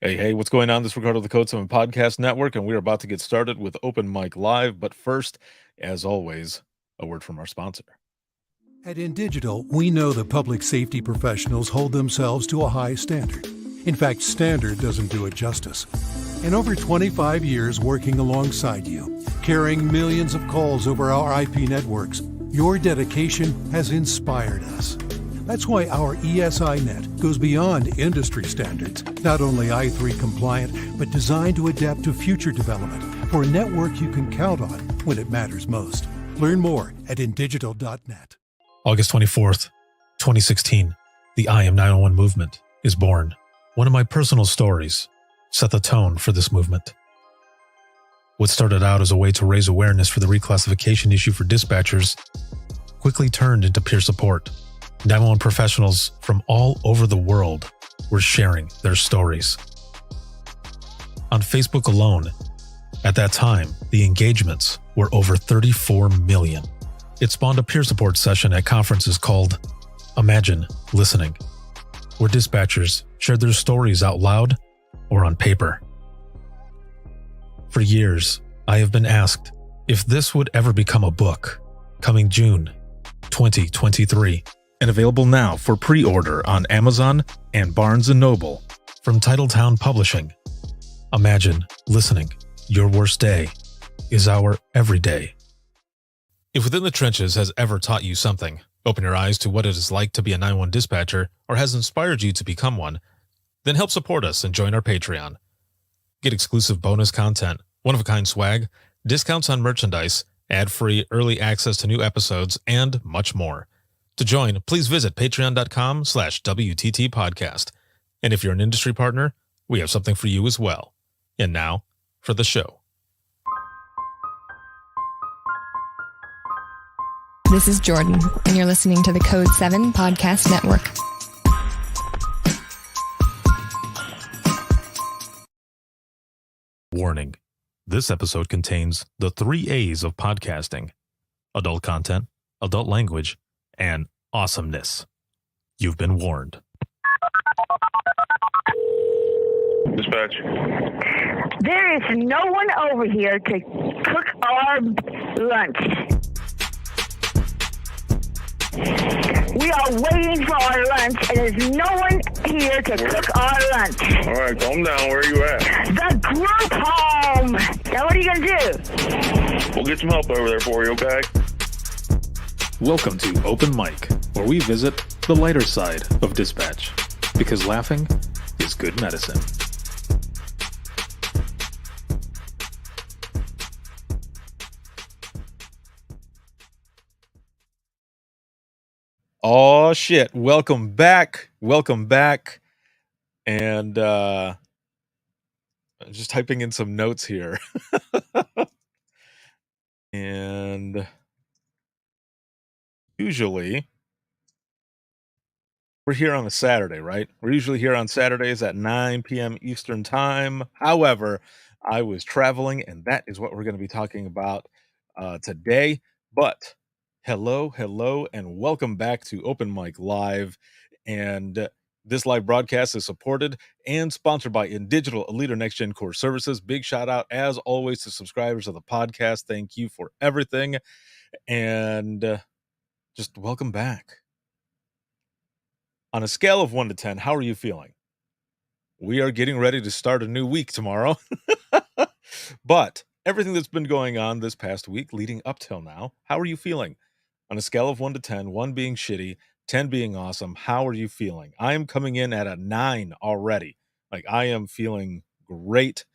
Hey, what's going on? This is Ricardo of the Code 7 Podcast Network, and we're about to get started with Open Mic Live. But first, as always, a word from our sponsor. At InDigital, we know the public safety professionals hold themselves to a high standard. In fact, standard doesn't do it justice. In over 25 years working alongside you, carrying millions of calls over our IP networks, your dedication has inspired us. That's why our ESI Net goes beyond industry standards, not only i3 compliant, but designed to adapt to future development for a network you can count on when it matters most. Learn more at indigital.net. August 24th, 2016, the I Am 901 movement is born. One of my personal stories set the tone for this movement. What started out as a way to raise awareness for the reclassification issue for dispatchers quickly turned into peer support. 911 professionals from all over the world were sharing their stories. On Facebook alone, at that time, the engagements were over 34 million. It spawned a peer support session at conferences called Imagine Listening, where dispatchers shared their stories out loud or on paper. For years, I have been asked if this would ever become a book, coming June 2023, and available now for pre-order on Amazon and Barnes & Noble from Titletown Publishing. Imagine Listening, Your Worst Day is Our Everyday. If Within the Trenches has ever taught you something, open your eyes to what it is like to be a 911 dispatcher, or has inspired you to become one, then help support us and join our Patreon. Get exclusive bonus content, one-of-a-kind swag, discounts on merchandise, ad-free early access to new episodes, and much more. To join, please visit patreon.com/WTT podcast. And if you're an industry partner, we have something for you as well. And now, for the show. This is Jordan, and you're listening to the Code 7 Podcast Network. Warning. This episode contains the 3 A's of podcasting: adult content, adult language, and awesomeness. You've been warned. Dispatch. There is no one over here to cook our lunch. We are waiting for our lunch, and there's no one here to cook our lunch. All right, calm down. Where are you at? The group home. Now, what are you going to do? We'll get some help over there for you, okay? Welcome to Open Mic, where we visit the lighter side of dispatch, because laughing is good medicine. Oh shit, welcome back. And just typing in some notes here. And usually we're here on a Saturday, right? We're usually here on Saturdays at 9 p.m. Eastern time. However, I was traveling, and that is what we're going to be talking about today. But hello, and welcome back to Open Mic Live. And this live broadcast is supported and sponsored by InDigital, a leader next gen core services. Big shout out, as always, to subscribers of the podcast. Thank you for everything. And just welcome back. On a scale of 1 to 10, how are you feeling? We are getting ready to start a new week tomorrow. But everything that's been going on this past week leading up till now, how are you feeling? On a scale of 1 to 10, 1 being shitty, 10 being awesome, how are you feeling? I am coming in at a 9 already. Like, I am feeling great.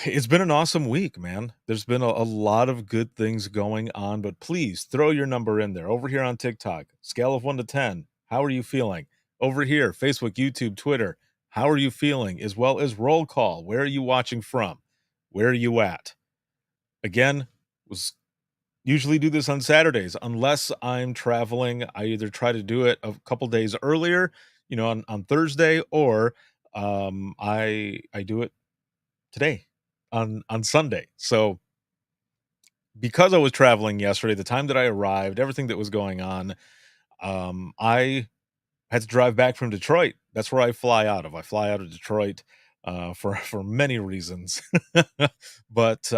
It's been an awesome week, man. There's been a lot of good things going on, but please throw your number in there. Over here on TikTok, scale of 1 to 10, how are you feeling? Over here, Facebook, YouTube, Twitter, how are you feeling? As well as roll call, where are you watching from? Where are you at? Again, usually do this on Saturdays unless I'm traveling. I either try to do it a couple days earlier, on Thursday, or I do it today on Sunday. So because I was traveling yesterday, the time that I arrived, everything that was going on, I had to drive back from Detroit. That's where I fly out of. I fly out of Detroit for many reasons, but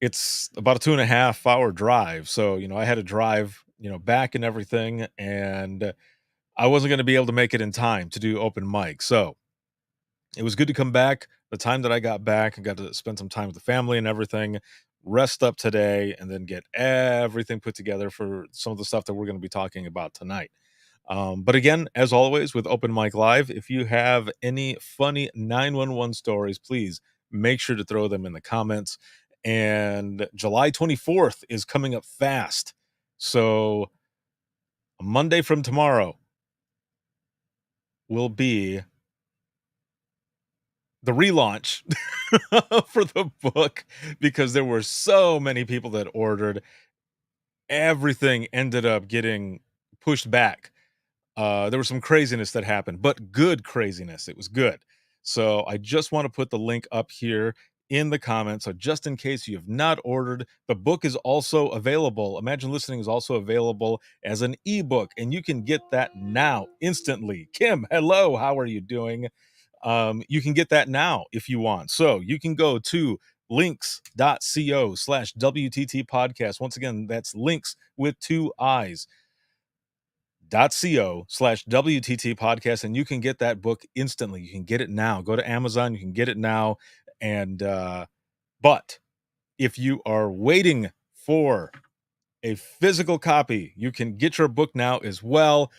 it's about a 2.5 hour drive. So I had to drive back and everything, and I wasn't going to be able to make it in time to do open mic. So it was good to come back. The time that I got back, I got to spend some time with the family and everything, rest up today, and then get everything put together for some of the stuff that we're going to be talking about tonight. But again, as always, with Open Mic Live, if you have any funny 911 stories, please make sure to throw them in the comments. And July 24th is coming up fast. So a Monday from tomorrow will be the relaunch for the book, because there were so many people that ordered. Everything ended up getting pushed back. There was some craziness that happened, but good craziness. It was good. So I just want to put the link up here in the comments. So just in case you have not ordered, the book is also available. Imagine Listening is also available as an ebook, and you can get that now instantly. Kim, hello. How are you doing? You can get that now if you want. So you can go to links.co/WTT podcast. Once again, that's links with 2 I's. .co/WTT podcast, and you can get that book instantly. You can get it now. Go to Amazon. You can get it now. And but if you are waiting for a physical copy, you can get your book now as well.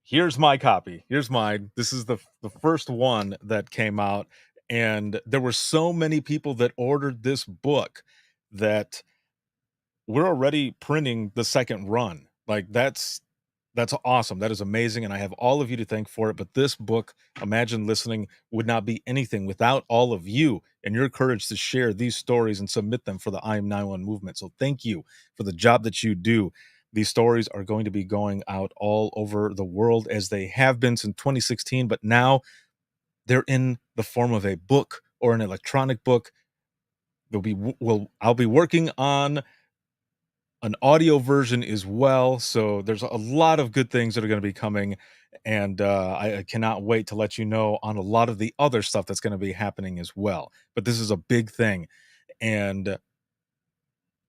Here's my copy. Here's mine. This is the first one that came out, and there were so many people that ordered this book that we're already printing the second run. Like that's awesome. That is amazing, and I have all of you to thank for it. But this book, Imagine Listening, would not be anything without all of you and your courage to share these stories and submit them for the I Am 911 movement. So thank you for the job that you do. These stories are going to be going out all over the world, as they have been since 2016, but now they're in the form of a book or an electronic book. I'll be working on an audio version as well. So there's a lot of good things that are going to be coming, and I cannot wait to let you know on a lot of the other stuff that's going to be happening as well. But this is a big thing, and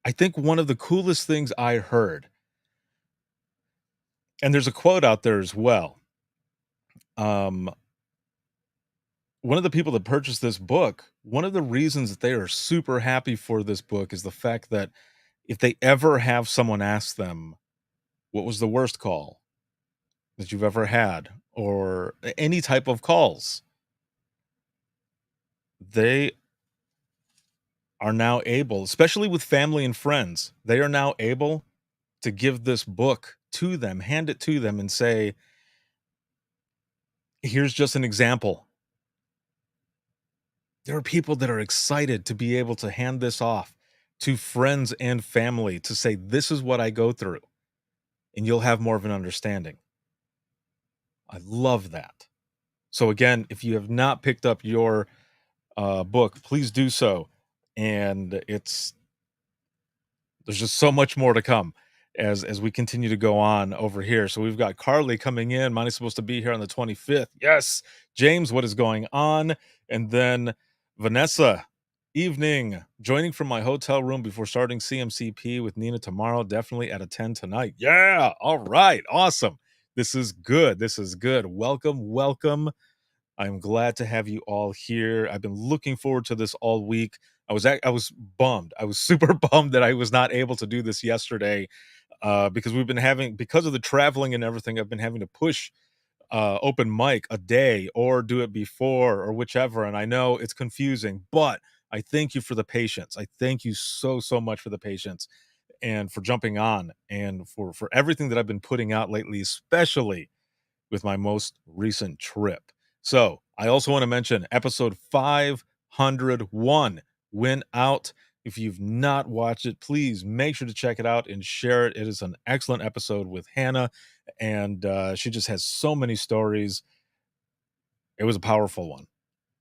I think one of the coolest things I heard, and there's a quote out there as well. One of the people that purchased this book, one of the reasons that they are super happy for this book is the fact that if they ever have someone ask them, what was the worst call that you've ever had, or any type of calls, they are now able, especially with family and friends, they are now able to give this book to them, hand it to them, and say, here's just an example. There are people that are excited to be able to hand this off to friends and family to say, this is what I go through, and you'll have more of an understanding. I love that. So again, if you have not picked up your book, please do so. And there's just so much more to come as we continue to go on over here. So we've got Carly coming in. Mine is supposed to be here on the 25th. Yes. James, what is going on? And then Vanessa, evening, joining from my hotel room before starting CMCP with Nina tomorrow. Definitely at a 10 tonight. Yeah. All right. Awesome. This is good. This is good. Welcome. Welcome. I'm glad to have you all here. I've been looking forward to this all week. I was bummed. I was super bummed that I was not able to do this yesterday, because because of the traveling and everything, I've been having to push open mic a day or do it before or whichever. And I know it's confusing, but I thank you for the patience. I thank you so much for the patience and for jumping on and for everything that I've been putting out lately, especially with my most recent trip. So I also want to mention episode 501 went out. If you've not watched it, please make sure to check it out and share it. It is an excellent episode with Hannah, and she just has so many stories. It was a powerful one.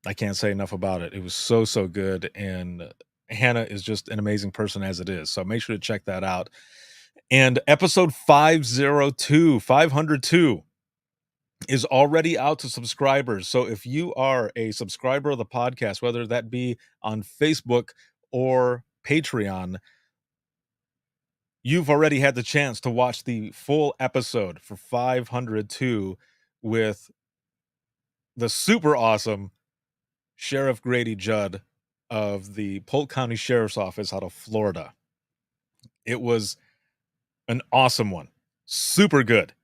I can't say enough about it. It was so good, and Hannah is just an amazing person as it is. So make sure to check that out. And episode 502 is already out to subscribers. So if you are a subscriber of the podcast, whether that be on Facebook or Patreon, you've already had the chance to watch the full episode for 502 with the super awesome Sheriff Grady Judd of the Polk County Sheriff's Office out of Florida. It was an awesome one. Super good.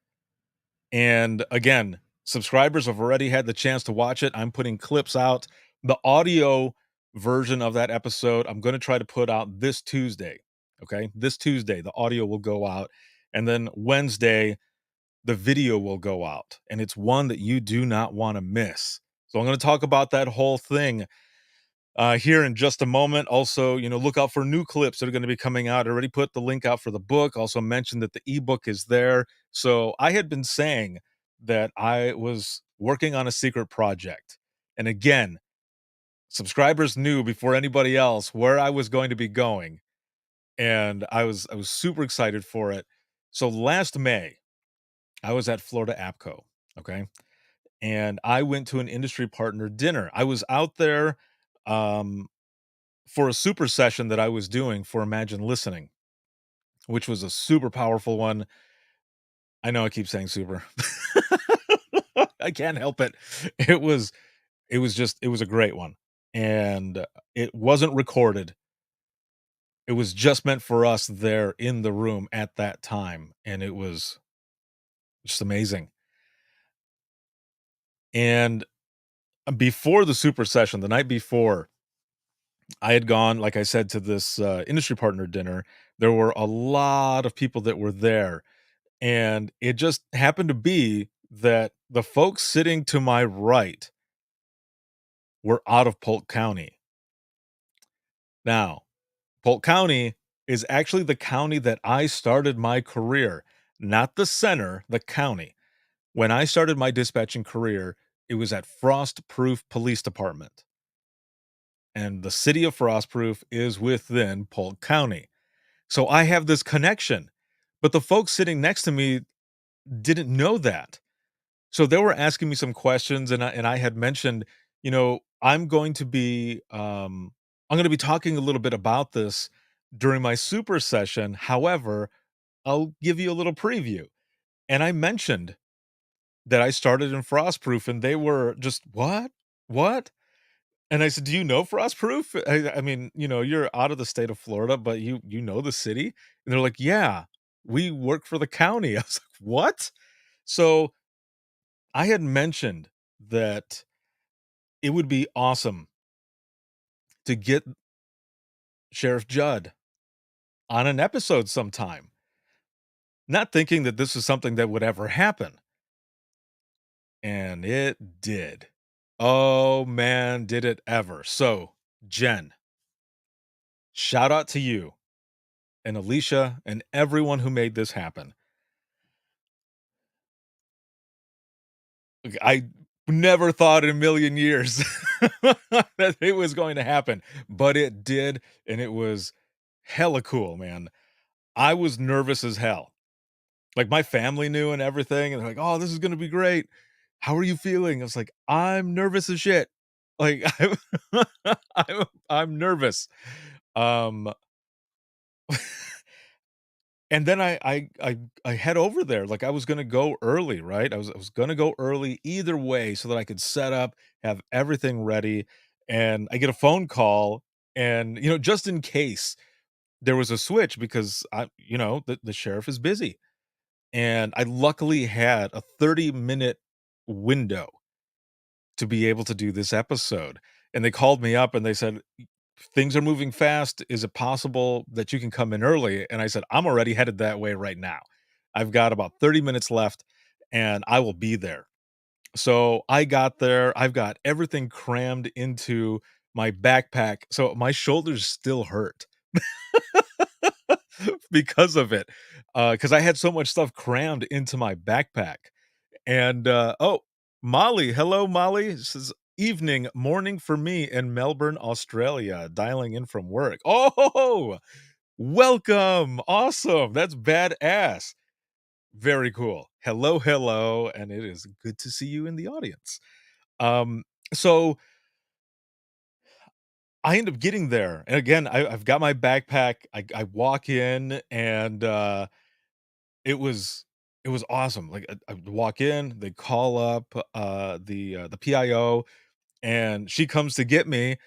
And again, subscribers have already had the chance to watch it. I'm putting clips out. The audio version of that episode, I'm going to try to put out this Tuesday. Okay. This Tuesday, the audio will go out. And then Wednesday, the video will go out. And it's one that you do not want to miss. So I'm going to talk about that whole thing here in just a moment. Also, look out for new clips that are going to be coming out. I already put the link out for the book. Also mentioned that the ebook is there. So I had been saying that I was working on a secret project. And again, subscribers knew before anybody else where I was going to be going. And I was super excited for it. So last May, I was at Florida APCO. Okay. And I went to an industry partner dinner. I was out there for a super session that I was doing for Imagine Listening, which was a super powerful one. I know I keep saying super. I can't help it. It was a great one. And it wasn't recorded. It was just meant for us there in the room at that time. And it was just amazing. And before the super session, the night before, I had gone, like I said, to this industry partner dinner. There were a lot of people that were there. And it just happened to be that the folks sitting to my right were out of Polk County. Now, Polk County is actually the county that I started my career, not the center, the county. When I started my dispatching career, it was at Frostproof Police Department. And the city of Frostproof is within Polk County. So I have this connection. But the folks sitting next to me didn't know that. So they were asking me some questions, and I had mentioned, I'm going to be talking a little bit about this during my super session. However, I'll give you a little preview. And I mentioned that I started in Frostproof, and they were just, what? What? And I said, "Do you know Frostproof? I mean, you're out of the state of Florida, but you know the city?" And they're like, "Yeah, we work for the county." I was like, "What?" So I had mentioned that it would be awesome to get Sheriff Judd on an episode sometime, not thinking that this was something that would ever happen. And it did. Oh man, did it ever. So, Jen, shout out to you and Alicia and everyone who made this happen. I never thought in a million years that it was going to happen, but it did, and it was hella cool, man. I was nervous as hell. Like, my family knew and everything, and they're like, "Oh, this is gonna be great. How are you feeling?" I was like, "I'm nervous as shit." Like, I'm nervous. Um And then I head over there, like, I was gonna go early, right? I was gonna go early either way so that I could set up, have everything ready, and I get a phone call and, just in case there was a switch because the sheriff is busy, and I luckily had a 30-minute window to be able to do this episode, and they called me up and they said, "Things are moving fast. Is it possible that you can come in early?" And I said, "I'm already headed that way right now. I've got about 30 minutes left and I will be there." So I got there. I've got everything crammed into my backpack. So my shoulders still hurt because of it. Because I had so much stuff crammed into my backpack. And oh, Molly, hello, Molly. This is evening, morning for me in Melbourne, Australia, dialing in from work. Oh, Welcome. Awesome. That's badass. Very cool. Hello, hello, and it is good to see you in the audience. So I end up getting there, and again, I've got my backpack. I walk in, and it was it was awesome. Like I walk in, they call up the PIO, and she comes to get me,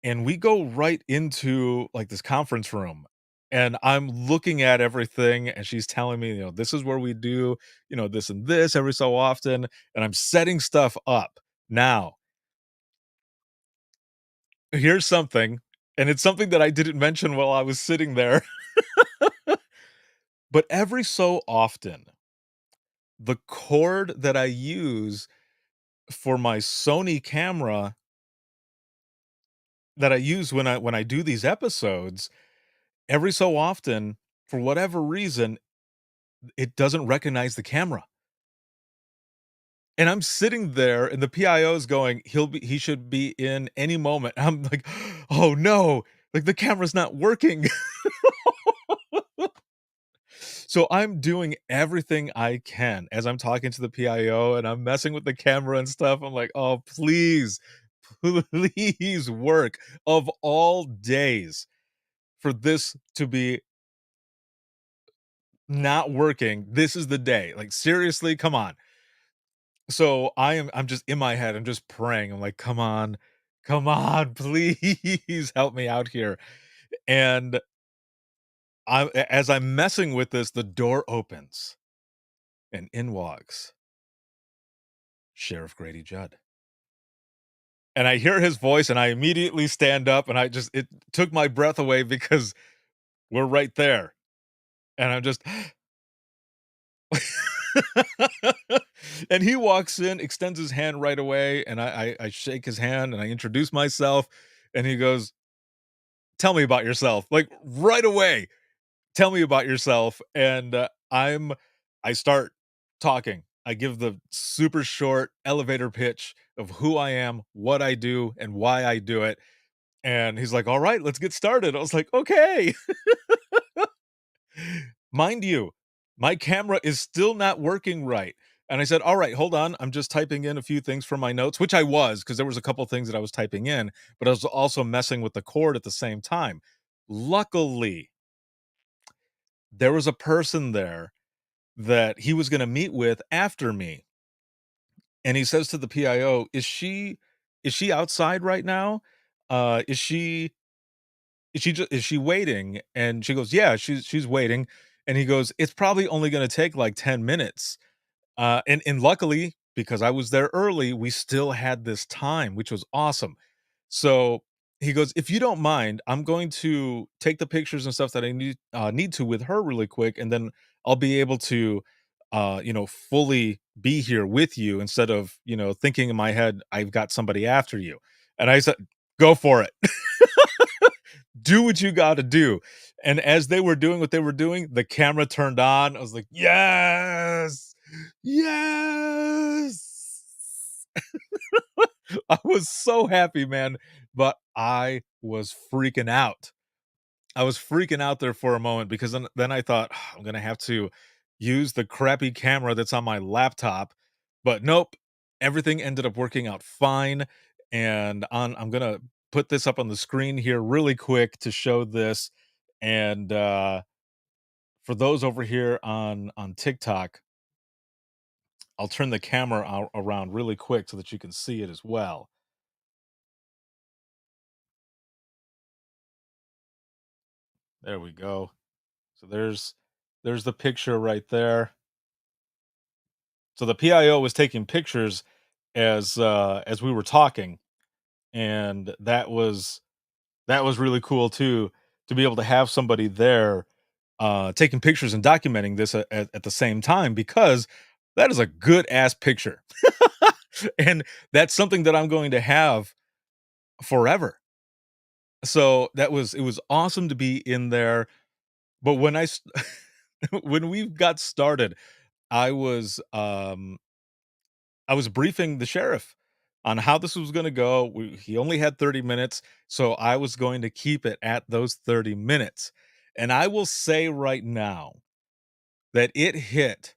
and we go right into like this conference room. And I'm looking at everything, and she's telling me, this is where we do, this and this every so often. And I'm setting stuff up. Now, here's something, and it's something that I didn't mention while I was sitting there. But every so often, the cord that I use for my Sony camera that I use when I do these episodes, every so often, for whatever reason, it doesn't recognize the camera. And I'm sitting there and the PIO is going, he should be in any moment. I'm like, oh no, like the camera's not working. So I'm doing everything I can as I'm talking to the PIO and I'm messing with the camera and stuff. I'm like, oh, please, please work. Of all days for this to be not working, this is the day. Like, seriously, come on. So I'm just in my head, I'm just praying. I'm like, come on, please help me out here. And as I'm messing with this, the door opens and in walks Sheriff Grady Judd. And I hear his voice and I immediately stand up and it took my breath away because we're right there. And I'm just and he walks in, extends his hand right away, and I shake his hand and I introduce myself, and he goes, "Tell me about yourself." Like right away, "Tell me about yourself." And I start talking. I give the super short elevator pitch of who I am, what I do, and why I do it. And he's like, "All right, let's get started." I was like, "Okay." Mind you, my camera is still not working right. And I said, "All right, hold on. I'm just typing in a few things from my notes," which I was, because there was a couple things that I was typing in, but I was also messing with the cord at the same time. Luckily, there was a person there that he was gonna meet with after me. And he says to the PIO, "Is she outside right now? Is she waiting?" And she goes, "Yeah, she's waiting." And he goes, "It's probably only gonna take like 10 minutes." And luckily, because I was there early, we still had this time, which was awesome. So he goes, "If you don't mind, I'm going to take the pictures and stuff that I need to with her really quick, and then I'll be able to, fully be here with you instead of, thinking in my head I've got somebody after you." And I said, "Go for it. Do what you got to do." And as they were doing what they were doing, the camera turned on. I was like, "Yes, yes." I was so happy, man, but I was freaking out. I was freaking out there for a moment because then I thought, I'm gonna have to use the crappy camera that's on my laptop, but nope, everything ended up working out fine. And I'm gonna put this up on the screen here really quick to show this. And for those over here on TikTok, I'll turn the camera around really quick so that you can see it as well. There we go. So there's the picture right there. So the PIO was taking pictures as we were talking, and that was really cool too, to be able to have somebody there taking pictures and documenting this at the same time, because that is a good ass picture. And that's something that I'm going to have forever. So it was awesome to be in there. But when we got started, I was um I was briefing the sheriff on how this was going to go. He only had 30 minutes, so I was going to keep it at those 30 minutes. And I will say right now that it hit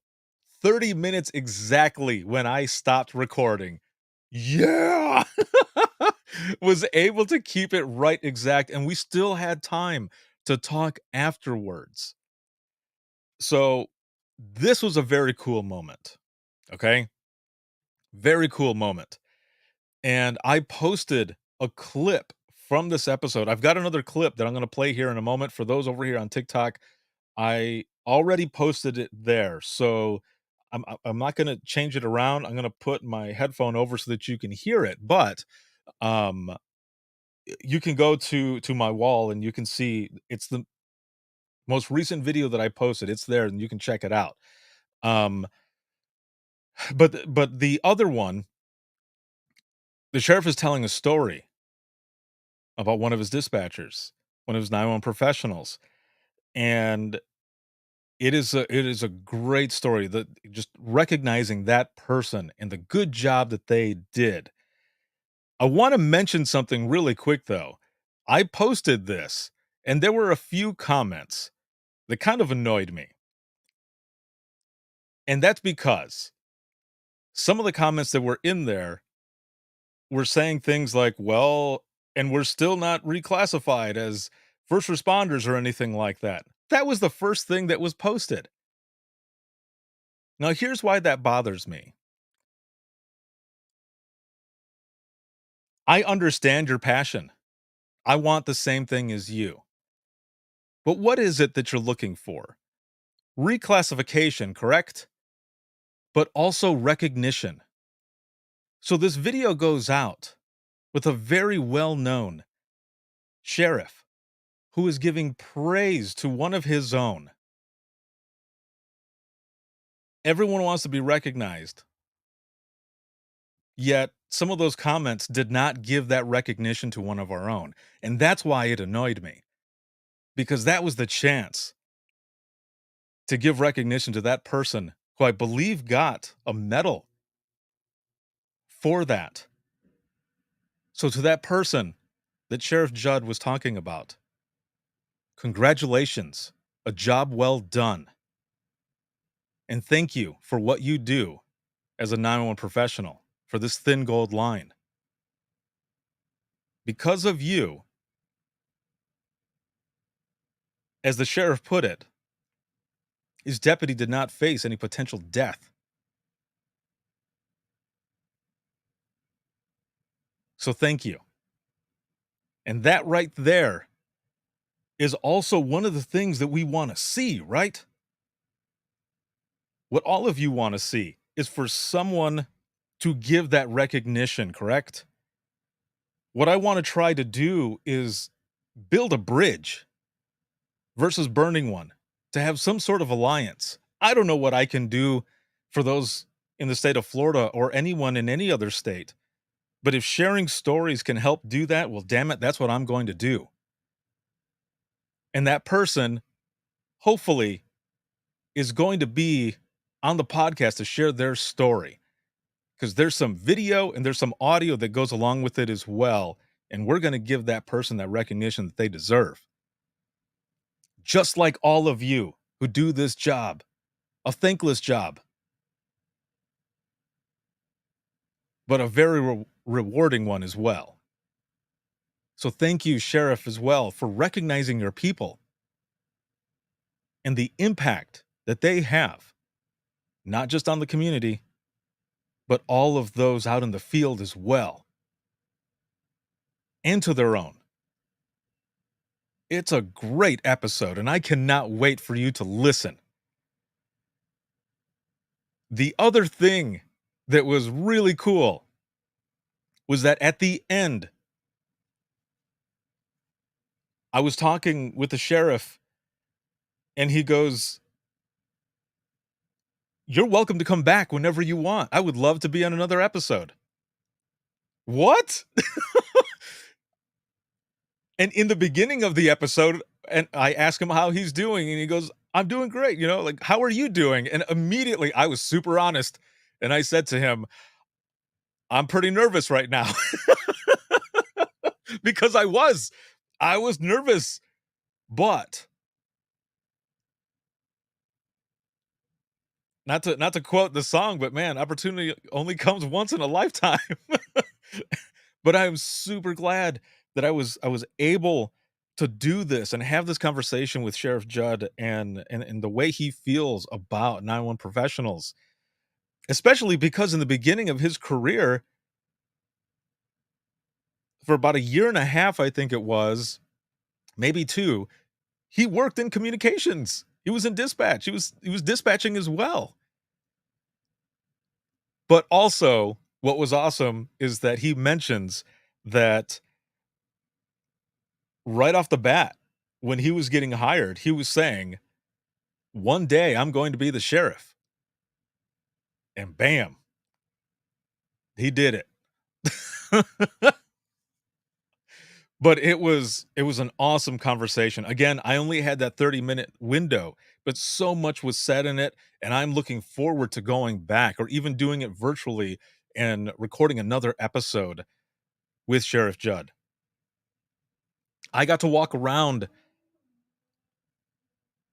30 minutes exactly when I stopped recording. Yeah! Was able to keep it right exact, and we still had time to talk afterwards. So, this was a very cool moment, okay? Very cool moment. And I posted a clip from this episode. I've got another clip that I'm gonna play here in a moment for those over here on TikTok. I already posted it there, so I'm not gonna change it around. I'm gonna put my headphone over so that you can hear it, but, um, you can go to my wall and you can see it's the most recent video that I posted. It's there and you can check it out. Um, but the other one, the sheriff is telling a story about one of his dispatchers, one of his 911 professionals, and it is a great story that just recognizing that person and the good job that they did. I want to mention something really quick though. I posted this and there were a few comments that kind of annoyed me. And that's because some of the comments that were in there were saying things like, well, and we're still not reclassified as first responders or anything like that. That was the first thing that was posted. Now, here's why that bothers me. I understand your passion. I want the same thing as you. But what is it that you're looking for? Reclassification, correct? But also recognition. So this video goes out with a very well-known sheriff who is giving praise to one of his own. Everyone wants to be recognized. Yet some of those comments did not give that recognition to one of our own. And that's why it annoyed me. Because that was the chance to give recognition to that person who I believe got a medal for that. So to that person that Sheriff Judd was talking about, congratulations, a job well done. And thank you for what you do as a 911 professional for this thin gold line. Because of you, as the sheriff put it, his deputy did not face any potential death. So thank you. And that right there is also one of the things that we want to see, right? What all of you want to see is for someone to give that recognition, correct? What I want to try to do is build a bridge versus burning one, to have some sort of alliance. I don't know what I can do for those in the state of Florida or anyone in any other state. But if sharing stories can help do that, well, damn it, that's what I'm going to do. And that person, hopefully, is going to be on the podcast to share their story. Because there's some video and there's some audio that goes along with it as well. And we're going to give that person that recognition that they deserve. Just like all of you who do this job, a thankless job, but a very rewarding one as well. So thank you, Sheriff, as well, for recognizing your people and the impact that they have, not just on the community, but all of those out in the field as well, and to their own. It's a great episode, and I cannot wait for you to listen. The other thing that was really cool was that at the end, I was talking with the sheriff, and he goes, "You're welcome to come back whenever you want. I would love to be on another episode." What? And in the beginning of the episode, and I ask him how he's doing, and he goes, "I'm doing great, like, how are you doing?" And immediately I was super honest, and I said to him, "I'm pretty nervous right now." Because I was nervous, but not to quote the song, but man, opportunity only comes once in a lifetime. But I am super glad that I was able to do this and have this conversation with Sheriff Judd and the way he feels about 911 professionals, especially because in the beginning of his career, for about a year and a half, I think it was, maybe 2, he worked in communications. He was in dispatch. He was dispatching as well. But also, what was awesome is that he mentions that right off the bat, when he was getting hired, he was saying, "One day I'm going to be the sheriff." And bam, he did it. But it was an awesome conversation. Again, I only had that 30-minute window, but so much was said in it, and I'm looking forward to going back or even doing it virtually and recording another episode with Sheriff Judd. I got to walk around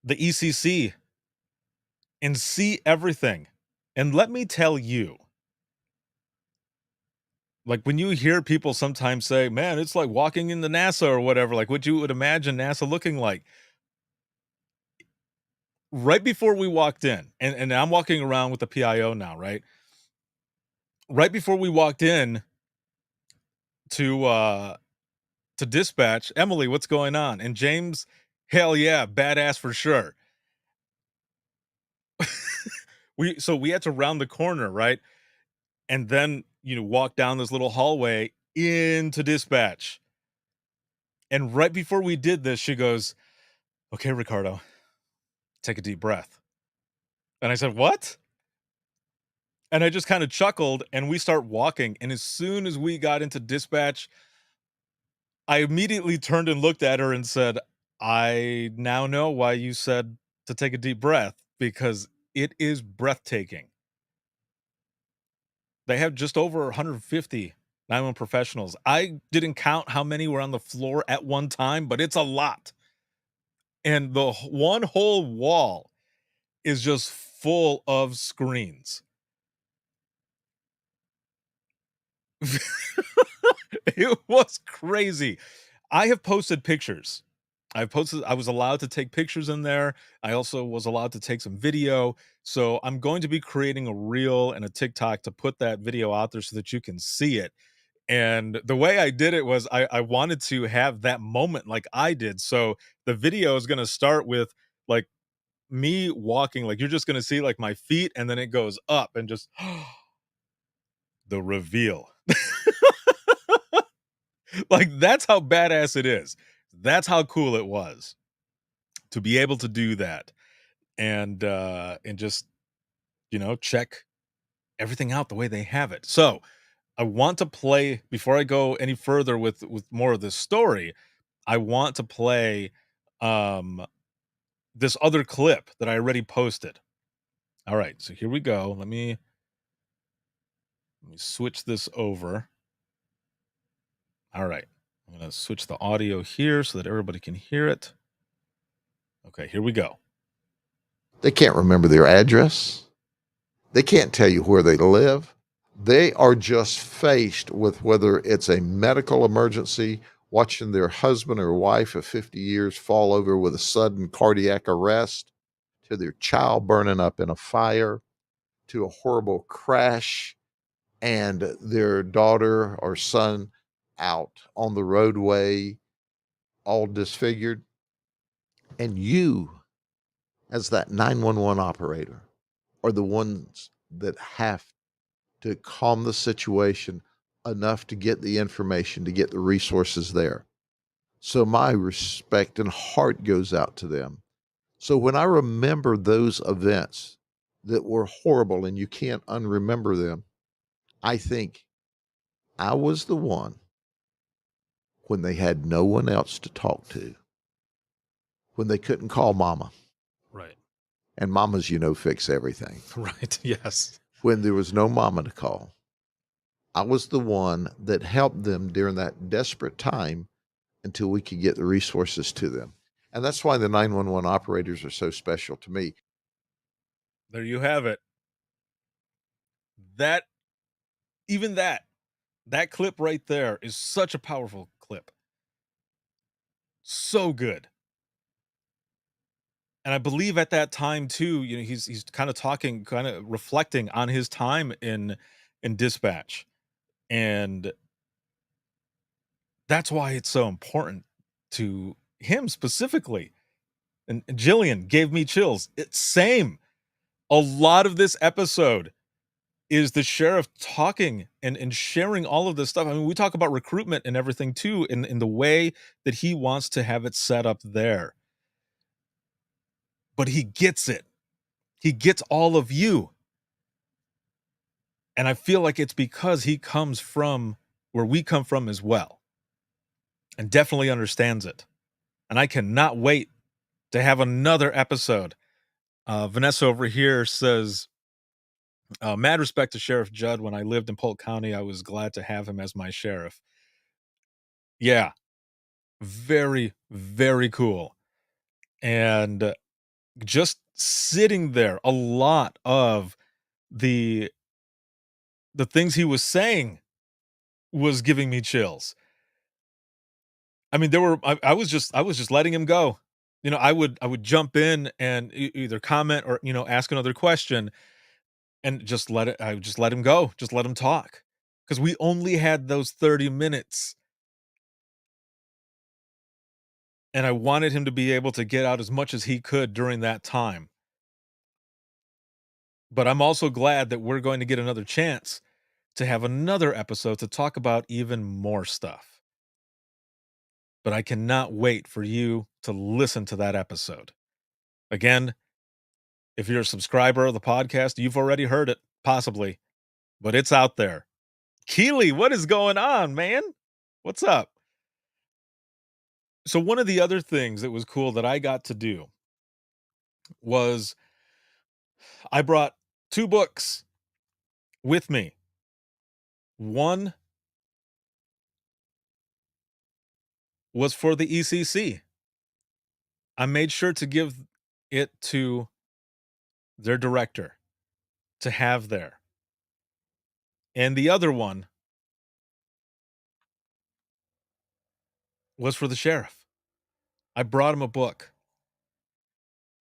the ECC and see everything. And let me tell you, like when you hear people sometimes say, "Man, it's like walking into NASA or whatever," like what you would imagine NASA looking like. Right before we walked in, and I'm walking around with the PIO now, right? Right before we walked in to dispatch, "Emily, what's going on?" And James, "Hell yeah, badass for sure." We had to round the corner, right? And then, walk down this little hallway into dispatch. And right before we did this, she goes, "Okay, Ricardo, take a deep breath." And I said, "What?" And I just kind of chuckled and we start walking. And as soon as we got into dispatch, I immediately turned and looked at her and said, "I now know why you said to take a deep breath because it is breathtaking." They have just over 150 911 professionals. I didn't count how many were on the floor at one time, but it's a lot. And the one whole wall is just full of screens. It was crazy. I have posted pictures. I was allowed to take pictures in there. I also was allowed to take some video. So I'm going to be creating a reel and a TikTok to put that video out there so that you can see it. And the way I did it was I wanted to have that moment like I did. So the video is going to start with like me walking, like you're just going to see like my feet and then it goes up and just the reveal. Like that's how badass it is. That's how cool it was to be able to do that and just, check everything out the way they have it. So, I want to play before I go any further with more of this story, I want to play um this other clip that I already posted. All right, so here we go. Let me switch this over. All right. I'm going to switch the audio here so that everybody can hear it. Okay, here we go. They can't remember their address. They can't tell you where they live. They are just faced with whether it's a medical emergency, watching their husband or wife of 50 years fall over with a sudden cardiac arrest, to their child burning up in a fire, to a horrible crash, and their daughter or son out on the roadway, all disfigured. And you, as that 911 operator, are the ones that have to calm the situation enough to get the information, to get the resources there. So my respect and heart goes out to them. So when I remember those events that were horrible and you can't unremember them, I think I was the one when they had no one else to talk to, when they couldn't call mama. Right. And mamas, fix everything. Right. Yes. When there was no mama to call, I was the one that helped them during that desperate time until we could get the resources to them. And that's why the 911 operators are so special to me. There you have it. That even that clip right there is such a powerful clip. So good. And I believe at that time too, he's kind of talking, kind of reflecting on his time in dispatch. And that's why it's so important to him specifically. And Jillian gave me chills. It's same. A lot of this episode is the sheriff talking and sharing all of this stuff. I mean, we talk about recruitment and everything too, in the way that he wants to have it set up there. But he gets it. He gets all of you. And I feel like it's because he comes from where we come from as well, and definitely understands it. And I cannot wait to have another episode. Vanessa over here says, mad respect to Sheriff Judd. When I lived in Polk County, I was glad to have him as my sheriff. Yeah, very, very cool. And just sitting there, a lot of the things he was saying was giving me chills. I mean, I was just letting him go. I would jump in and either comment or, ask another question, and I would just let him go, just let him talk, because we only had those 30 minutes. And I wanted him to be able to get out as much as he could during that time. But I'm also glad that we're going to get another chance to have another episode to talk about even more stuff. But I cannot wait for you to listen to that episode. Again, if you're a subscriber of the podcast, you've already heard it, possibly, but it's out there. Keely, what is going on, man? What's up? So one of the other things that was cool that I got to do was I brought 2 books with me. One was for the ECC. I made sure to give it to their director to have there. And the other one was for the sheriff. I brought him a book.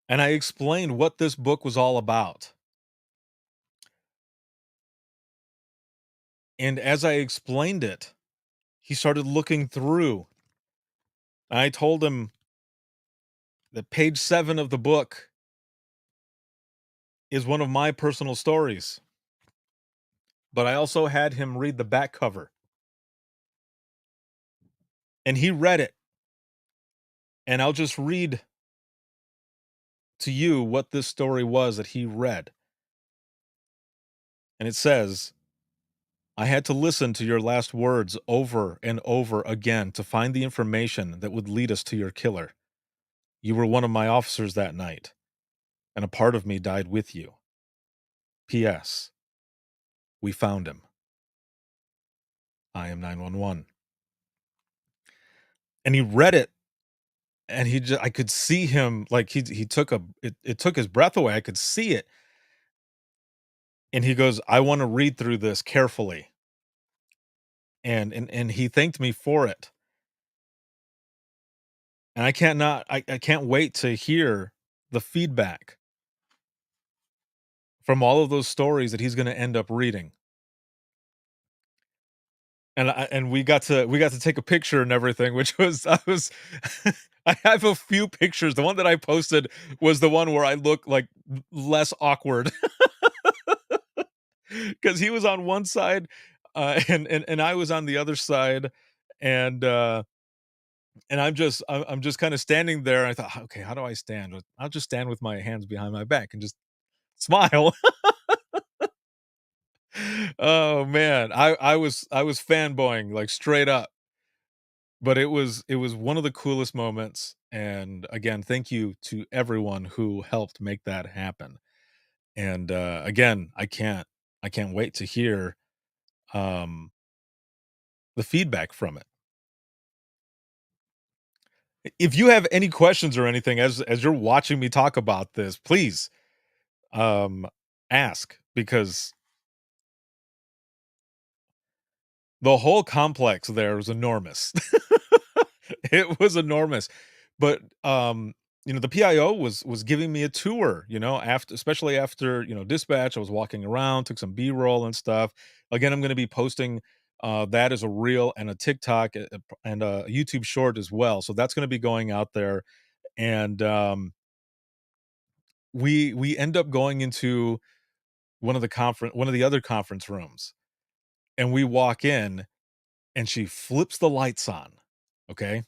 And I explained what this book was all about. And as I explained it, he started looking through. I told him that page 7 of the book is one of my personal stories. But I also had him read the back cover. And he read it. And I'll just read to you what this story was that he read. And it says, I had to listen to your last words over and over again to find the information that would lead us to your killer. You were one of my officers that night, and a part of me died with you. P.S. We found him. I am 911. And he read it, and I could see him, like it took his breath away. I could see it. And he goes, I want to read through this carefully. And he thanked me for it. And I can't wait to hear the feedback from all of those stories that he's going to end up reading. And we got to take a picture and everything, which was I have a few pictures. The one that I posted was the one where I look like less awkward because he was on one side, and I was on the other side, and I'm just kind of standing there. And I thought, okay, how do I stand? I'll just stand with my hands behind my back and just smile. Oh man, I was fanboying, like, straight up. But it was one of the coolest moments, and again, thank you to everyone who helped make that happen. And again, I can't wait to hear um the feedback from it. If you have any questions or anything as you're watching me talk about this, please ask, because The whole complex there was enormous. It was enormous. But, the PIO was giving me a tour, after especially after, dispatch. I was walking around, took some B-roll and stuff. Again, I'm gonna be posting, that as a reel and a TikTok, and a YouTube short as well. So that's gonna be going out there, and, we end up going into one of the other conference rooms, and we walk in, and she flips the lights on, okay?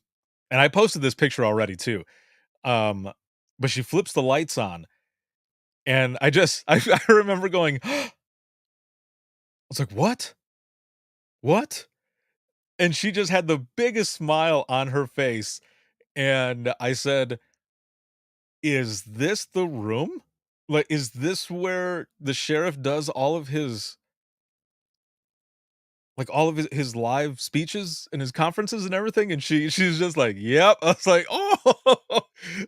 And I posted this picture already too. Um, but she flips the lights on, and I remember going, I was like, "What? What?" And she just had the biggest smile on her face, and I said, "Is this the room? Like, is this where the sheriff does all of his live speeches and his conferences and everything?" And she's just like, "Yep." I was like, "Oh."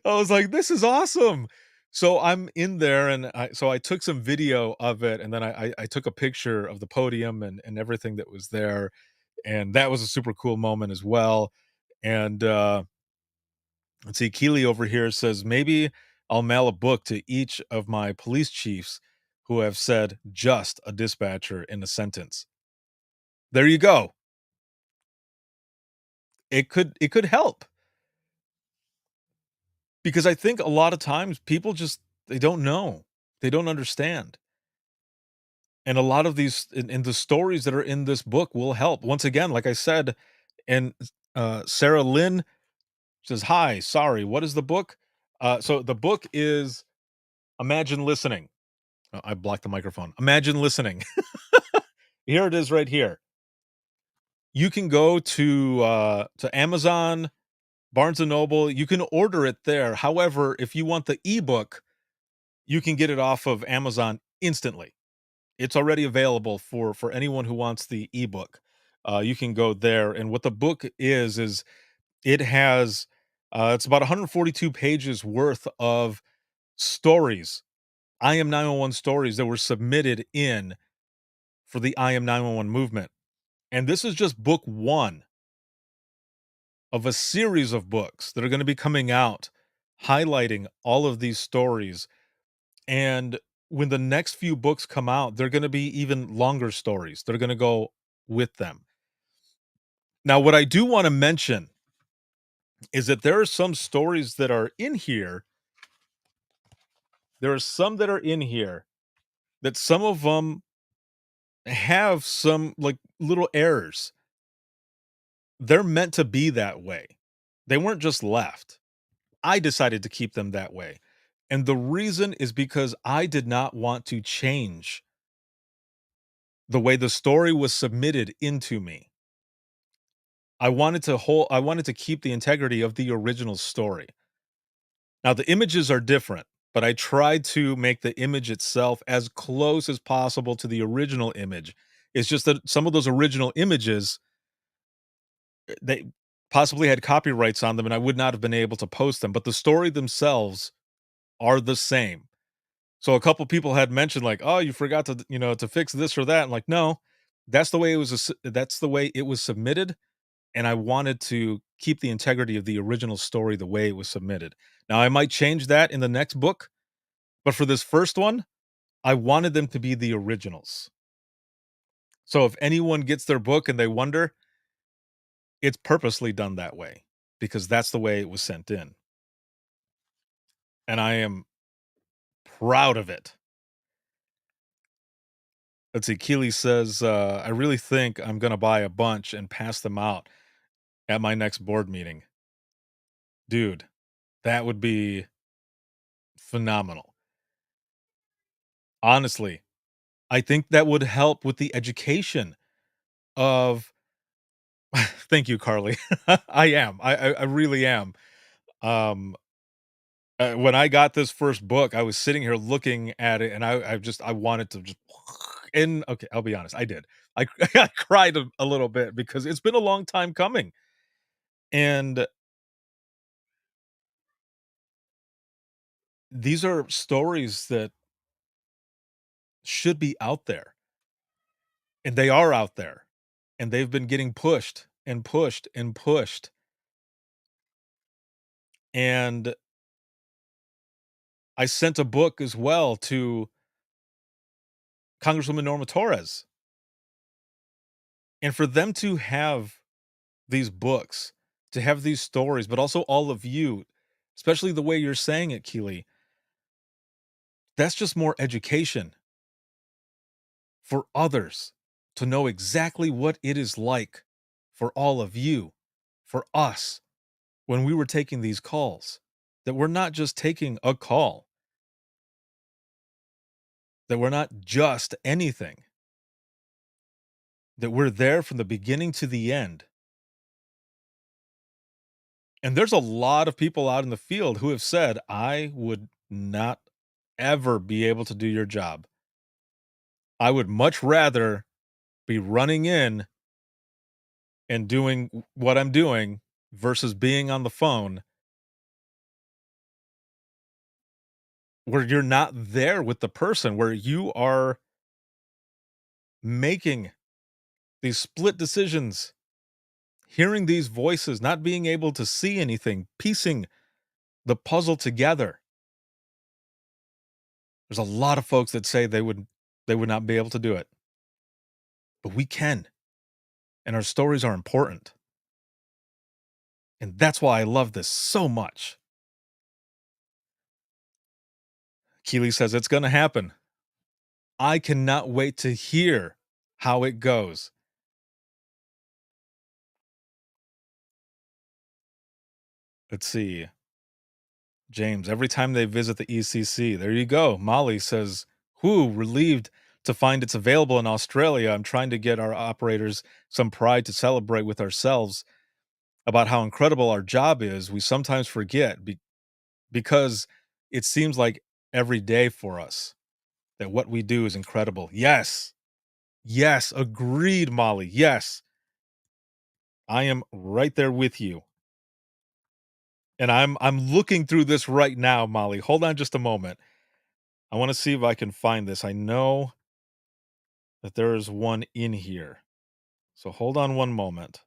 I was like, "This is awesome." So I'm in there, and I took some video of it, and then I took a picture of the podium and everything that was there, and that was a super cool moment as well. And, let's see, Keely over here says, "Maybe I'll mail a book to each of my police chiefs who have said 'just' a dispatcher in a sentence." There you go. It could help, because I think a lot of times people just they don't know. They don't understand. And a lot of these in the stories that are in this book will help. Once again, like I said, and Sarah Lynn says, "Hi, sorry, what is the book?" So the book is Imagine Listening. Oh, I blocked the microphone. Imagine Listening. Here it is right here. You can go to Amazon, Barnes& and Noble, you can order it there. However, if you want the ebook, you can get it off of Amazon instantly. It's already available for anyone who wants the ebook. You can go there, and what the book is it has, it's about 142 pages worth of stories, I Am 911 stories that were submitted in for the I Am 911 movement, and this is just book 1 of a series of books that are gonna be coming out, highlighting all of these stories. And when the next few books come out, they're gonna be even longer stories. They're gonna go with them. Now, what I do wanna mention is that there are some stories that are in here. There are some that are in here that some of them have some, like, little errors. They're meant to be that way. They weren't just left. I decided to keep them that way. And the reason is because I did not want to change the way the story was submitted into me. I wanted to keep the integrity of the original story. Now the images are different, but I tried to make the image itself as close as possible to the original image. It's just that some of those original images, they possibly had copyrights on them and I would not have been able to post them, but the story themselves are the same. So a couple people had mentioned like, "Oh, you forgot to, to fix this or that." I'm like, "No, that's the way it was submitted, and I wanted to keep the integrity of the original story the way it was submitted." Now, I might change that in the next book, but for this first one, I wanted them to be the originals. So if anyone gets their book and they wonder, it's purposely done that way because that's the way it was sent in. And I am proud of it. Let's see. Keely says, "I really think I'm going to buy a bunch and pass them out at my next board meeting." Dude, that would be phenomenal. Honestly, I think that would help with the education of thank you, Carly. I am. I really am. Um, when I got this first book, I was sitting here looking at it, and I wanted to just and okay, I'll be honest, I did. I I cried a little bit because it's been a long time coming, and these are stories that should be out there, and they are out there. and they've been getting pushed and pushed and pushed. And I sent a book as well to Congresswoman Norma Torres. And for them to have these books, to have these stories, but also all of you, especially the way you're saying it, Keely, that's just more education for others to know exactly what it is like for all of you, for us, when we were taking these calls, that we're not just taking a call, that we're not just anything, that we're there from the beginning to the end. And there's a lot of people out in the field who have said, I would not ever be able to do your job. I would much rather be running in and doing what I'm doing versus being on the phone where you're not there with the person, where you are making these split decisions, hearing these voices, not being able to see anything, piecing the puzzle together. There's a lot of folks that say they would not be able to do it. But we can. And our stories are important. And that's why I love this so much. Keely says it's going to happen. I cannot wait to hear how it goes. Let's see. James, every time they visit the ECC, there you go. Molly says, whew, relieved to find it's available in Australia. I'm trying to get our operators some pride to celebrate with ourselves about how incredible our job is. We sometimes forget because it seems like every day for us that what we do is incredible. Yes. Yes. Agreed, Molly. Yes. I am right there with you. And I'm looking through this right now, Molly. Hold on just a moment. I want to see if I can find this. I know that there is one in here. So hold on one moment.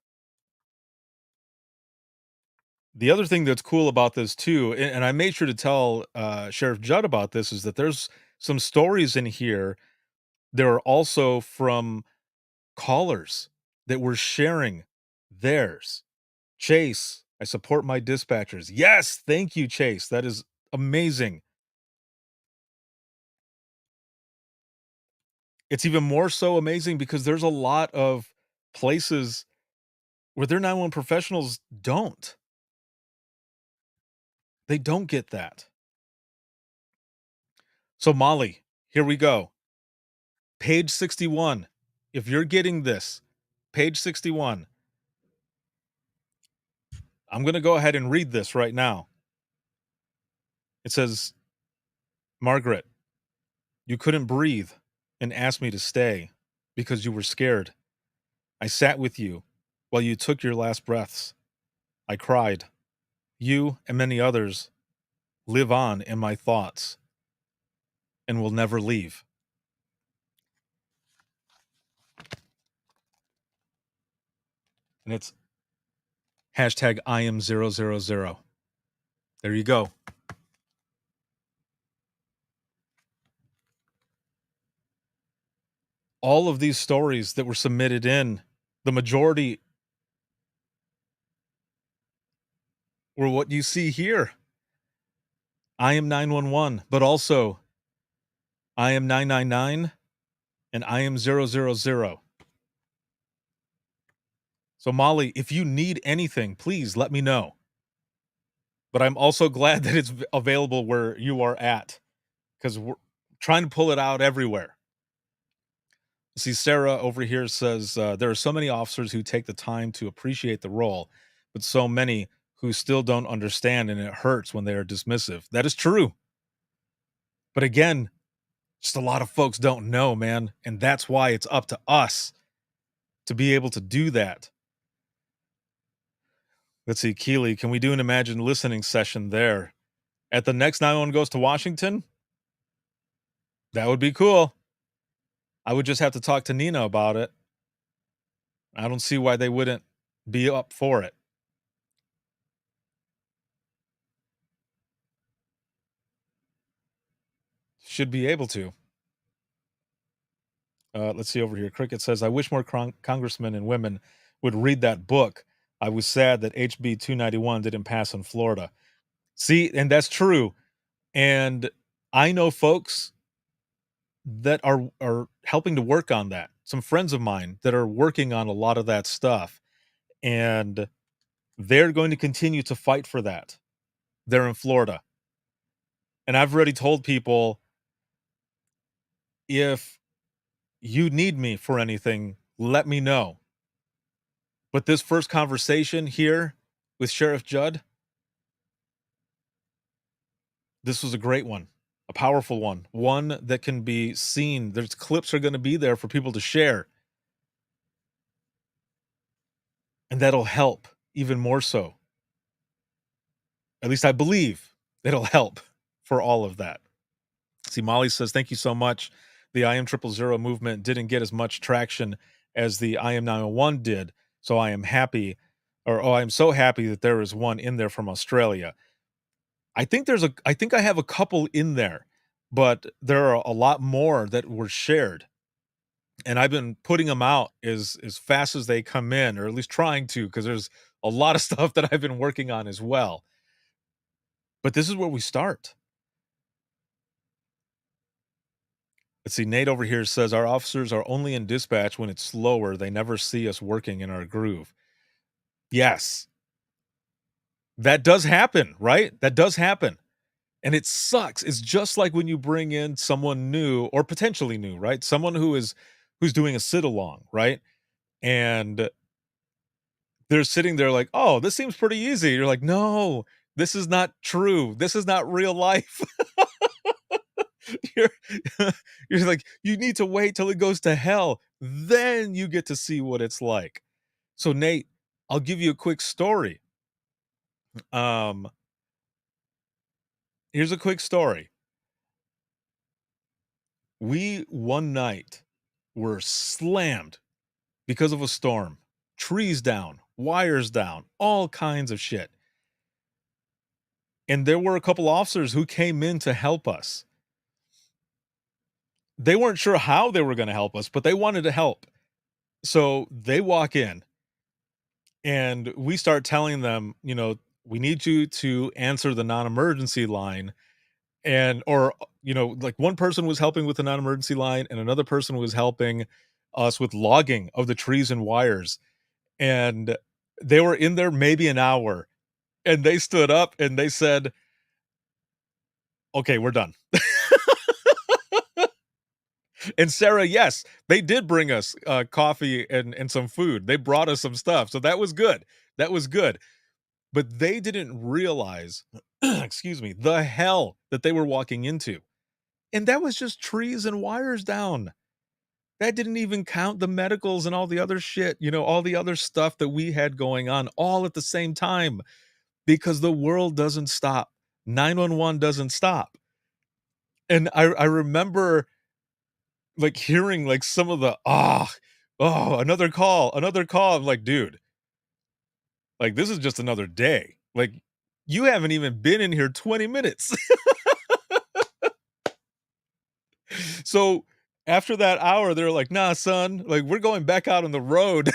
The other thing that's cool about this too, and I made sure to tell Sheriff Judd about this, is that there's some stories in here. There are also from callers that were sharing theirs. Chase, I support my dispatchers. Yes, thank you, Chase. That is amazing. It's even more so amazing because there's a lot of places where their 911 professionals don't. They don't get that. So, Molly, here we go. Page 61. If you're getting this, page 61. I'm going to go ahead and read this right now. It says, Margaret, you couldn't breathe and asked me to stay because you were scared. I sat with you while you took your last breaths. I cried. You and many others live on in my thoughts and will never leave. And it's hashtag I am 000. There you go. All of these stories that were submitted in, the majority were what you see here. I am 911, but also I am 999 and I am 000. So, Molly, if you need anything, please let me know. But I'm also glad that it's available where you are at because we're trying to pull it out everywhere. See, Sarah over here says there are so many officers who take the time to appreciate the role, but so many who still don't understand, and it hurts when they are dismissive. That is true. But again, just a lot of folks don't know, man. And that's why it's up to us to be able to do that. Let's see, Keely, can we do an Imagine listening session there? At the next 911 Goes to Washington? That would be cool. I would just have to talk to Nina about it. I don't see why they wouldn't be up for it. Should be able to. Let's see over here. Cricket says, I wish more congressmen and women would read that book. I was sad that HB 291 didn't pass in Florida. See, and that's true. And I know folks that are helping to work on that. Some friends of mine that are working on a lot of that stuff. And they're going to continue to fight for that. They're in Florida. And I've already told people, if you need me for anything, let me know. But this first conversation here with Sheriff Judd, this was a great one, a powerful one that can be seen. There's clips are going to be there for people to share. And that'll help even more so. At least I believe it'll help for all of that. See, Molly says, thank you so much. The I Am 000 movement didn't get as much traction as the I Am 901 did. So I am happy, I'm so happy that there is one in there from Australia. I think I have a couple in there, but there are a lot more that were shared. And I've been putting them out as fast as they come in, or at least trying to, because there's a lot of stuff that I've been working on as well. But this is where we start. Let's see, Nate over here says, our officers are only in dispatch when it's slower. They never see us working in our groove. Yes. That does happen, right? That does happen. And it sucks. It's just like when you bring in someone new or potentially new, right? Someone who's doing a sit-along, right? And they're sitting there like, oh, this seems pretty easy. You're like, no, this is not true. This is not real life. You're like, you need to wait till it goes to hell. Then you get to see what it's like. So Nate, I'll give you a quick story. Here's a quick story. We one night were slammed because of a storm. Trees down, wires down, all kinds of shit. And there were a couple officers who came in to help us. They weren't sure how they were going to help us, but they wanted to help. So they walk in and we start telling them, we need you to answer the non-emergency line. Or like one person was helping with the non-emergency line and another person was helping us with logging of the trees and wires. And they were in there maybe an hour and they stood up and they said, okay, we're done. And Sarah, yes, they did bring us coffee and some food. They brought us some stuff. So that was good. That was good. But they didn't realize, excuse me, the hell that they were walking into. And that was just trees and wires down. That didn't even count the medicals and all the other shit, all the other stuff that we had going on all at the same time, because the world doesn't stop. 911 doesn't stop. And I remember like hearing like some of the, another call. I'm like, dude, like this is just another day. Like you haven't even been in here 20 minutes. So after that hour, they're like, nah, son, like we're going back out on the road.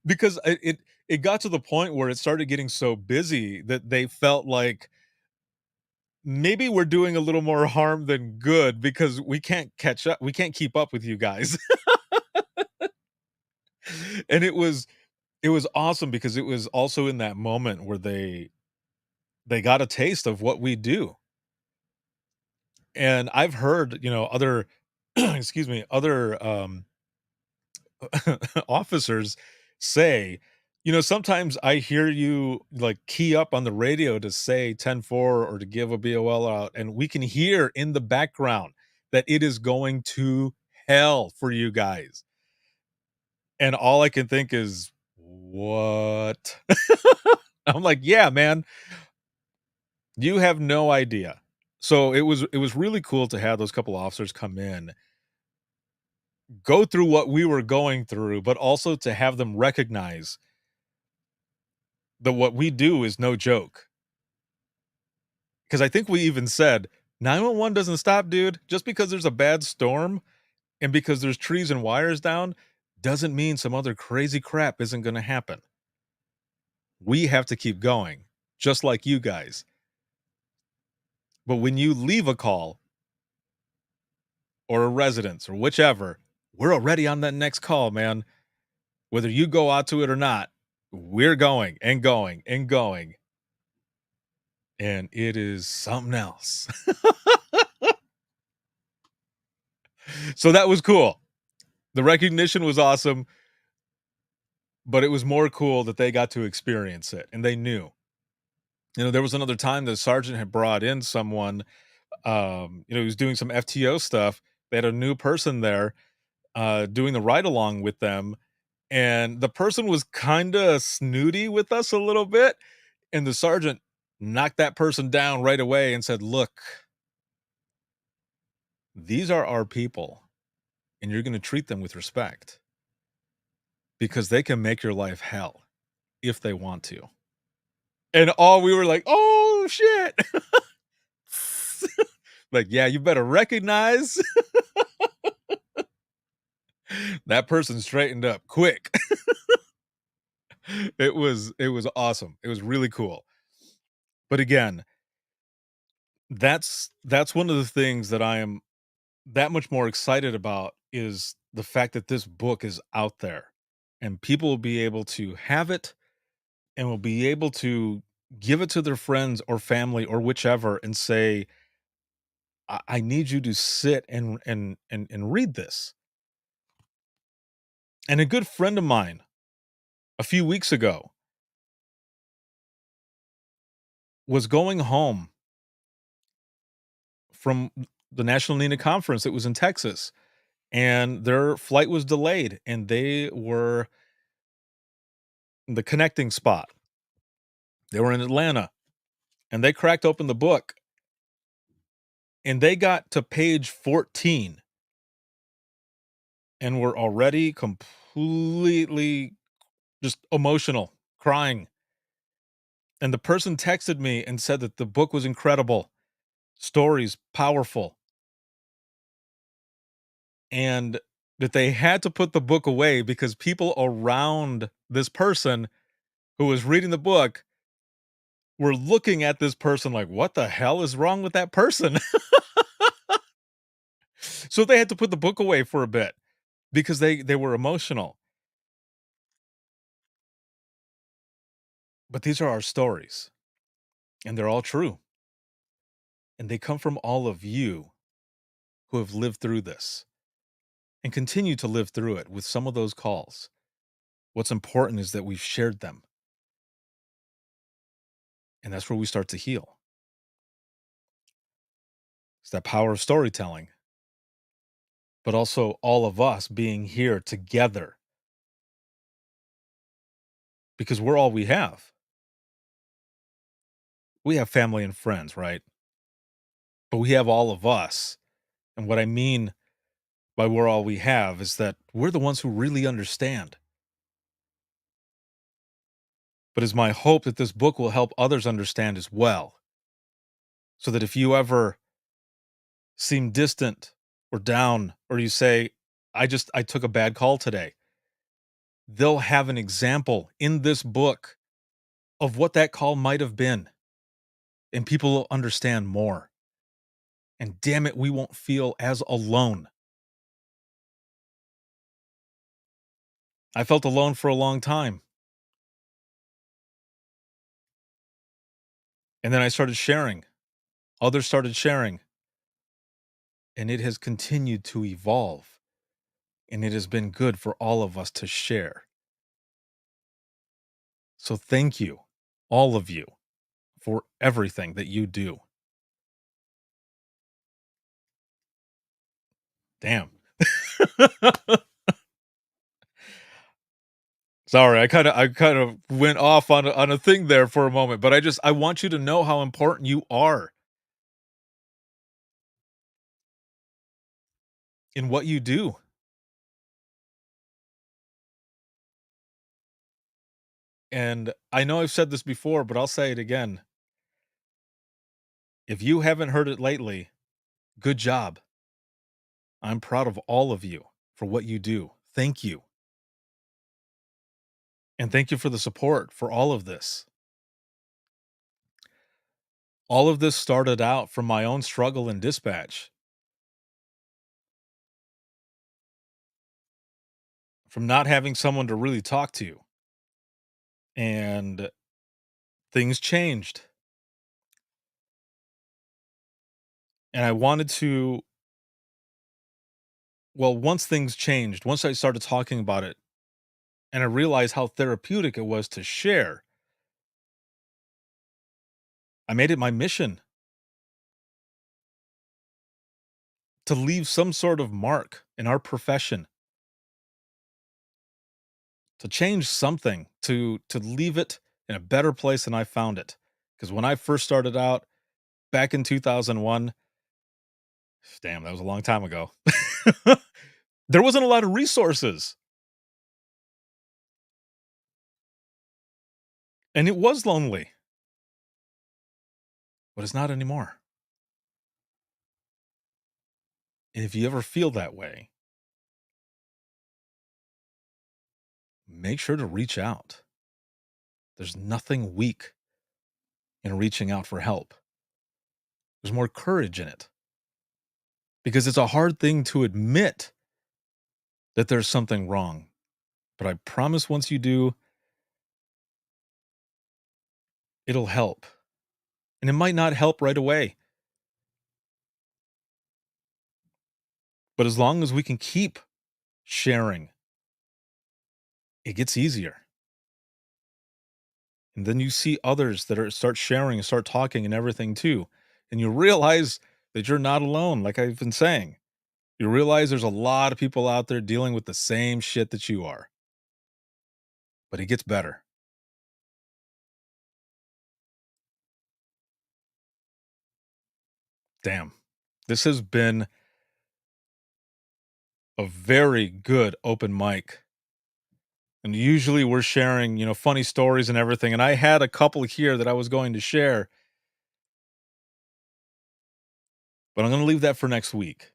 Because it got to the point where it started getting so busy that they felt like maybe we're doing a little more harm than good because we can't catch up. We can't keep up with you guys. And it was awesome because it was also in that moment where they got a taste of what we do. And I've heard, other, excuse me, other officers say, sometimes I hear you like key up on the radio to say 10-4 or to give a BOL out, and we can hear in the background that it is going to hell for you guys. And all I can think is, what? I'm like, yeah, man, you have no idea. So it was really cool to have those couple officers come in go through what we were going through, but also to have them recognize that what we do is no joke. Because I think we even said 911 doesn't stop, dude. Just because there's a bad storm and because there's trees and wires down doesn't mean some other crazy crap isn't going to happen. We have to keep going, just like you guys. But when you leave a call or a residence or whichever, we're already on that next call, man. Whether you go out to it or not, we're going and going and going. And it is something else. So that was cool. The recognition was awesome, but it was more cool that they got to experience it and they knew. There was another time the sergeant had brought in someone, he was doing some FTO stuff. They had a new person there doing the ride along with them. And the person was kind of snooty with us a little bit. And the sergeant knocked that person down right away and said, look, these are our people, and you're going to treat them with respect because they can make your life hell if they want to. And we were like, oh, shit. Like, yeah, you better recognize that person straightened up quick. It was awesome. It was really cool. But again, that's one of the things that I am that much more excited about is the fact that this book is out there and people will be able to have it and will be able to give it to their friends or family or whichever and say, I need you to sit and read this. And a good friend of mine a few weeks ago was going home from the National NINA conference. It was in Texas, and their flight was delayed, and they were the connecting spot. They were in Atlanta, and they cracked open the book, and they got to page 14 and were already completely just emotional, crying. And the person texted me and said that the book was incredible, stories powerful, and that they had to put the book away because people around this person who was reading the book were looking at this person like, what the hell is wrong with that person? So they had to put the book away for a bit because they were emotional. But these are our stories, and they're all true. And they come from all of you who have lived through this and continue to live through it with some of those calls. What's important is that we've shared them. And that's where we start to heal. It's that power of storytelling, but also all of us being here together because we're all we have. We have family and friends, right? But we have all of us. And what I mean by we're all we have is that we're the ones who really understand. But it's my hope that this book will help others understand as well. So that if you ever seem distant or down, or you say, I took a bad call today, they'll have an example in this book of what that call might have been. And people will understand more. And damn it, we won't feel as alone. I felt alone for a long time. And then I started sharing. Others started sharing. And it has continued to evolve. And it has been good for all of us to share. So thank you, all of you, for everything that you do. Damn. Sorry, I kind of went off on a thing there for a moment, but I want you to know how important you are in what you do. And I know I've said this before, but I'll say it again. If you haven't heard it lately, good job. I'm proud of all of you for what you do. Thank you. And thank you for the support for all of this. All of this started out from my own struggle in dispatch, from not having someone to really talk to. And things changed. And I wanted to, well, once things changed, once I started talking about it, and I realized how therapeutic it was to share, I made it my mission to leave some sort of mark in our profession, to change something, to leave it in a better place than I found it. Because when I first started out back in 2001, damn, that was a long time ago. There wasn't a lot of resources. And it was lonely. But it's not anymore. And if you ever feel that way, make sure to reach out. There's nothing weak in reaching out for help. There's more courage in it. Because it's a hard thing to admit that there's something wrong. But I promise once you do, it'll help. And it might not help right away. But as long as we can keep sharing, it gets easier. And then you see others that start sharing and start talking and everything too. And you realize that you're not alone, like I've been saying. You realize there's a lot of people out there dealing with the same shit that you are. But it gets better. Damn. This has been a very good open mic. And usually we're sharing, funny stories and everything. And I had a couple here that I was going to share. But I'm going to leave that for next week.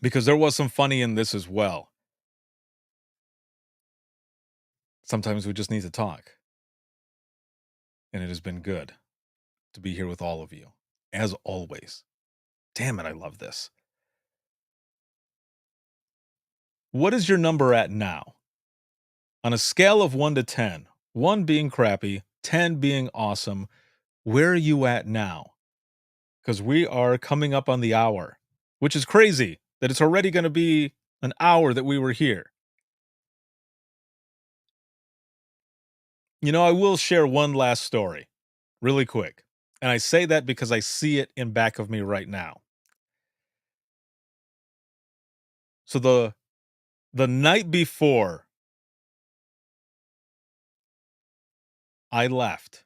Because there was some funny in this as well. Sometimes we just need to talk. And it has been good to be here with all of you, as always. Damn it, I love this. What is your number at now? On a scale of 1 to 10, 1 being crappy, 10 being awesome, where are you at now? Because we are coming up on the hour, which is crazy that it's already going to be an hour that we were here. I will share one last story really quick. And I say that because I see it in back of me right now. So the night before I left,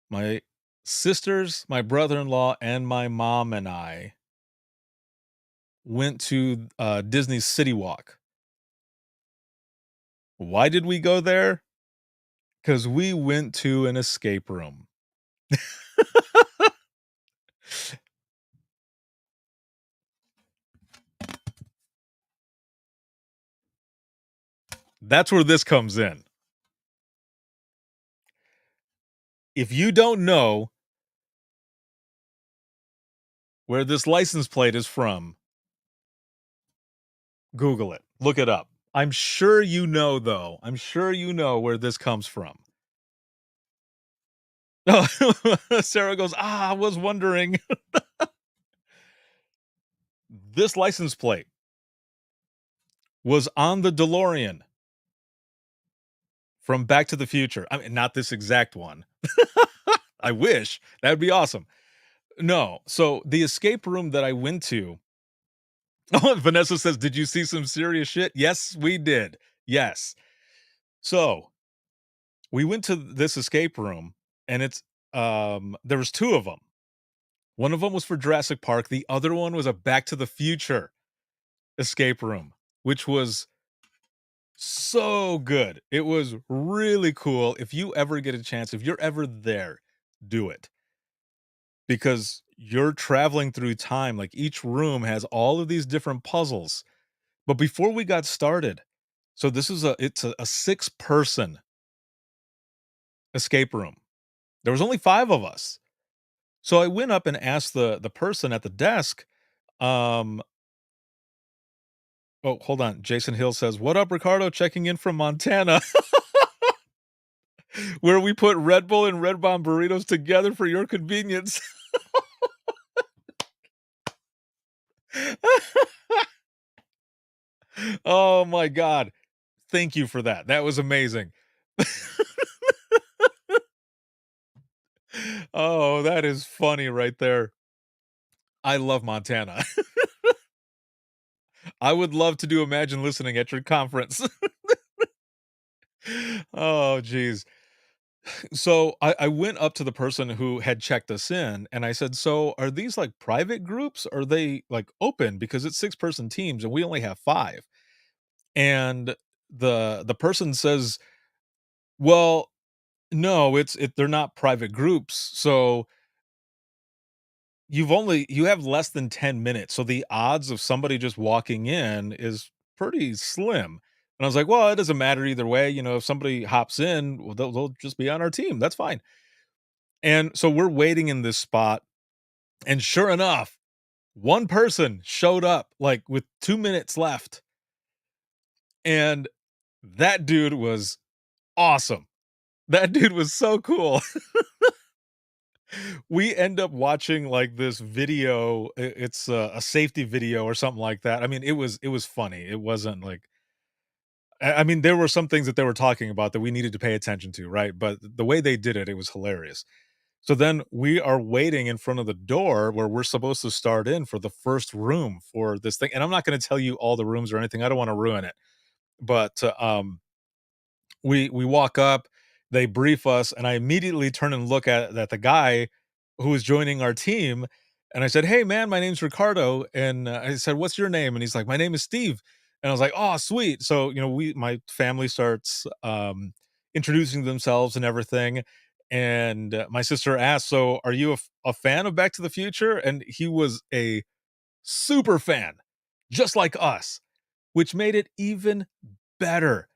my sisters, my brother-in-law, and my mom and I went to Disney's City Walk. Why did we go there? Because we went to an escape room. That's where this comes in. If you don't know where this license plate is from, Google it. Look it up. I'm sure you know, though. I'm sure you know where this comes from. Oh, Sarah goes, I was wondering. This license plate was on the DeLorean from Back to the Future. I mean, not this exact one. I wish. That would be awesome. No. So the escape room that I went to. Oh, Vanessa says, did you see some serious shit? Yes, we did. Yes. So we went to this escape room, and it's there was 2 of them. One of them was for Jurassic Park. The other one was a Back to the Future escape room, which was So good. It was really cool. If you ever get a chance, if you're ever there, do it. Because you're traveling through time. Like each room has all of these different puzzles. But before we got started, so this is a 6-person escape room. There was only 5 of us. So I went up and asked the person at the desk, um oh, hold on. Jason Hill says, "What up, Ricardo? Checking in from Montana, where we put Red Bull and Red Bomb burritos together for your convenience." Oh my god. Thank you for that. That was amazing. Oh, that is funny right there. I love Montana. I would love to do Imagine Listening at your conference. Oh, geez. So I went up to the person who had checked us in and I said, "So are these like private groups? Or are they like open? Because it's 6-person teams and we only have 5." And the person says, "Well, no, they're not private groups. So you have less than 10 minutes. So the odds of somebody just walking in is pretty slim." And I was like, "Well, it doesn't matter either way. You know, if somebody hops in, well, they'll just be on our team. That's fine." And so we're waiting in this spot. And sure enough, one person showed up like with 2 minutes left. And that dude was awesome. That dude was so cool. We end up watching like this video. It's a safety video or something like that. I mean, it was funny. It wasn't like I mean, there were some things that they were talking about that we needed to pay attention to, right? But the way they did it, it was hilarious. So then we are waiting in front of the door where we're supposed to start in for the first room for this thing. And I'm not going to tell you all the rooms or anything. I don't want to ruin it. But we walk up, they brief us, and I immediately turn and look at the guy who was joining our team, and I said, "Hey, man, my name's Ricardo," and I said, "What's your name?" And he's like, "My name is Steve," and I was like, "Oh, sweet." So my family starts introducing themselves and everything, and my sister asked, "So, are you a fan of Back to the Future?" And he was a super fan, just like us, which made it even better.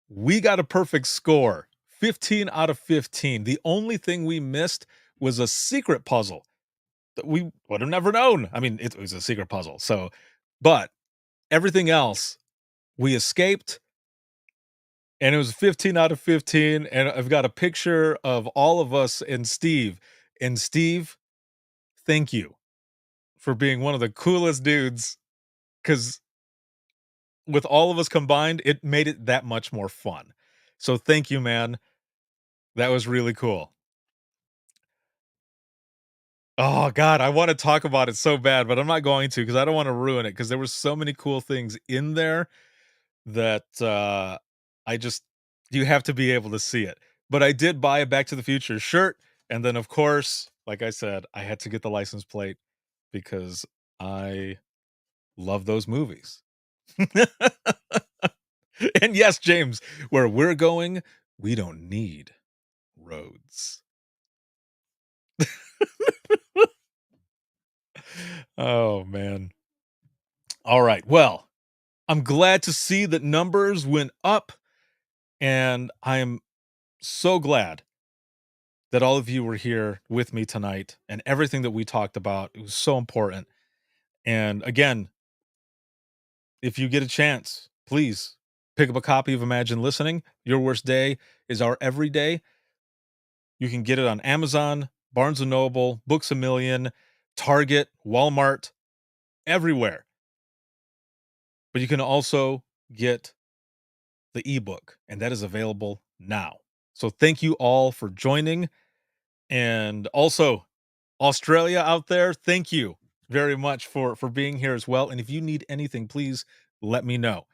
We got a perfect score, 15 out of 15. The only thing we missed was a secret puzzle that we would have never known. I mean, it was a secret puzzle. So, but everything else, we escaped and it was 15 out of 15. And I've got a picture of all of us and Steve. And Steve, thank you for being one of the coolest dudes because with all of us combined, it made it that much more fun. So, thank you, man. That was really cool. Oh god, I wanna talk about it so bad, but I'm not going to because I don't wanna ruin it because there were so many cool things in there that, I just you have to be able to see it. But I did buy a Back to the Future shirt, and then, of course, like I said, I had to get the license plate because I love those movies. And yes, James, where we're going, we don't need roads. Oh, man. Alright, well, I'm glad to see that numbers went up, and I am so glad that all of you were here with me tonight and everything that we talked about. It was so important. And again, if you get a chance, please pick up a copy of Imagine Listening. Your Worst Day is Our Everyday. You can get it on Amazon, Barnes & Noble, Books A Million, Target, Walmart, everywhere. But you can also get the ebook, and that is available now. So thank you all for joining. And also, Australia out there, thank you very much for being here as well. And if you need anything, please let me know.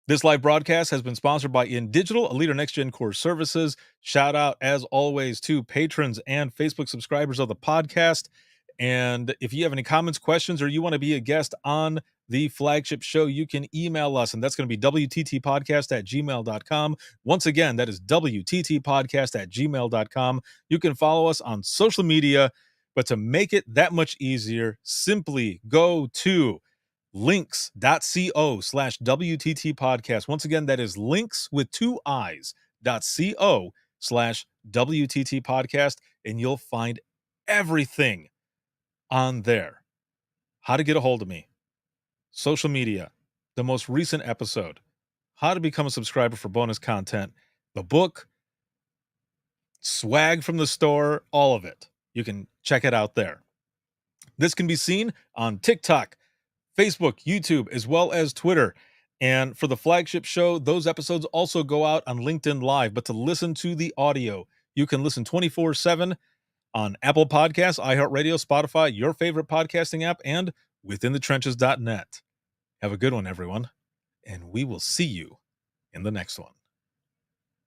This live broadcast has been sponsored by In Digital, a leader next gen core services. Shout out, as always, to patrons and Facebook subscribers of the podcast. And if you have any comments, questions, or you want to be a guest on the flagship show, you can email us, and that's going to be wttpodcast@gmail.com. Once again, that is wttpodcast@gmail.com. You can follow us on social media, but to make it that much easier, simply go to links.co/WTT podcast. Once again, that is links with 2 I's.co/WTT podcast, and you'll find everything on there. How to get a hold of me, social media, the most recent episode, how to become a subscriber for bonus content, the book, swag from the store, all of it. You can check it out there. This can be seen on TikTok, Facebook, YouTube, as well as Twitter. And for the flagship show, those episodes also go out on LinkedIn Live. But to listen to the audio, you can listen 24/7 on Apple Podcasts, iHeartRadio, Spotify, your favorite podcasting app, and withinthetrenches.net. Have a good one, everyone, and we will see you in the next one.